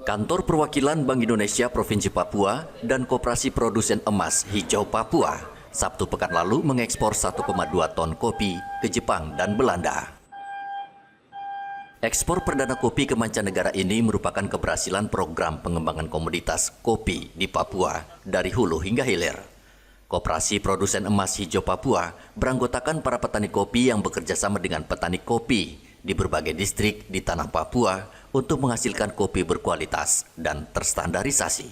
Kantor Perwakilan Bank Indonesia Provinsi Papua dan Koperasi Produsen Emas Hijau Papua Sabtu pekan lalu mengekspor 1,2 ton kopi ke Jepang dan Belanda. Ekspor perdana kopi ke mancanegara ini merupakan keberhasilan program pengembangan komoditas kopi di Papua dari hulu hingga hilir. Koperasi Produsen Emas Hijau Papua beranggotakan para petani kopi yang bekerja sama dengan petani kopi di berbagai distrik di tanah Papua untuk menghasilkan kopi berkualitas dan terstandarisasi.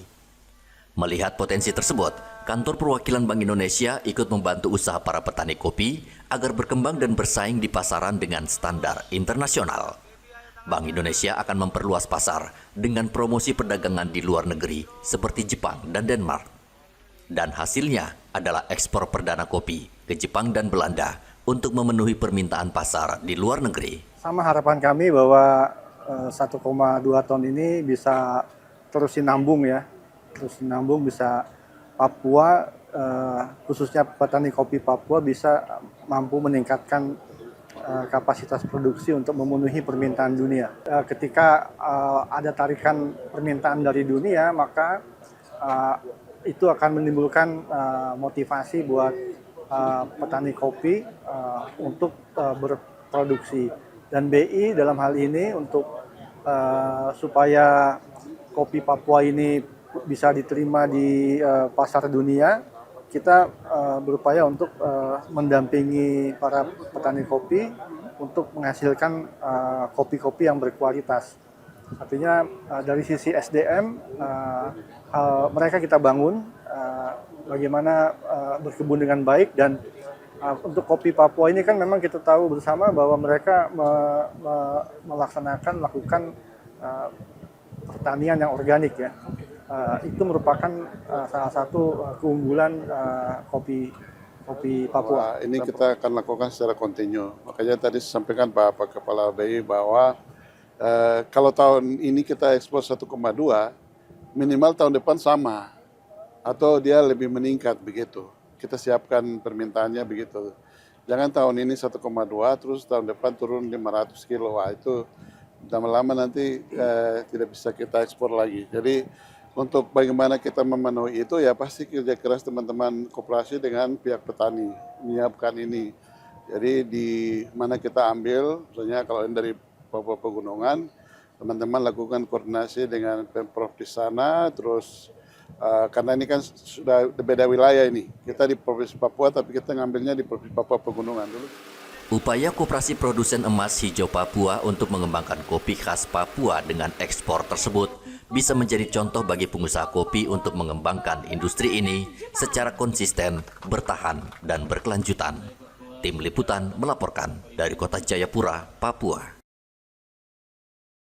Melihat potensi tersebut, Kantor Perwakilan Bank Indonesia ikut membantu usaha para petani kopi agar berkembang dan bersaing di pasaran dengan standar internasional. Bank Indonesia akan memperluas pasar dengan promosi perdagangan di luar negeri seperti Jepang dan Denmark. Dan hasilnya adalah ekspor perdana kopi ke Jepang dan Belanda untuk memenuhi permintaan pasar di luar negeri. Sama harapan kami bahwa 1,2 ton ini bisa terus sinambung ya. Terus sinambung bisa Papua, khususnya petani kopi Papua bisa mampu meningkatkan kapasitas produksi untuk memenuhi permintaan dunia. Ketika ada tarikan permintaan dari dunia, maka itu akan menimbulkan motivasi buat petani kopi untuk berproduksi. Dan BI dalam hal ini untuk supaya kopi Papua ini bisa diterima di pasar dunia, kita berupaya untuk mendampingi para petani kopi untuk menghasilkan kopi-kopi yang berkualitas. Artinya dari sisi SDM, mereka kita bangun bagaimana berkebun dengan baik. Dan untuk kopi Papua ini kan memang kita tahu bersama bahwa mereka melakukan pertanian yang organik ya. Itu merupakan salah satu keunggulan kopi Papua. Ini kita akan lakukan secara kontinu. Makanya tadi sampaikan Pak Kepala BI bahwa kalau tahun ini kita ekspor 1,2, minimal tahun depan sama atau dia lebih meningkat begitu. Kita siapkan permintaannya begitu. Jangan tahun ini 1,2 terus tahun depan turun 500 kilo. Wah, itu lama-lama nanti tidak bisa kita ekspor lagi. Jadi untuk bagaimana kita memenuhi itu ya pasti kerja keras teman-teman koperasi dengan pihak petani menyiapkan ini. Jadi di mana kita ambil, misalnya kalau dari Papua Pegunungan, teman-teman lakukan koordinasi dengan Pemprov di sana, terus karena ini kan sudah beda wilayah ini. Kita di Provinsi Papua tapi kita ngambilnya di Provinsi Papua Pegunungan dulu. Upaya Koperasi Produsen Emas Hijau Papua untuk mengembangkan kopi khas Papua dengan ekspor tersebut bisa menjadi contoh bagi pengusaha kopi untuk mengembangkan industri ini secara konsisten, bertahan, dan berkelanjutan. Tim Liputan melaporkan dari Kota Jayapura, Papua.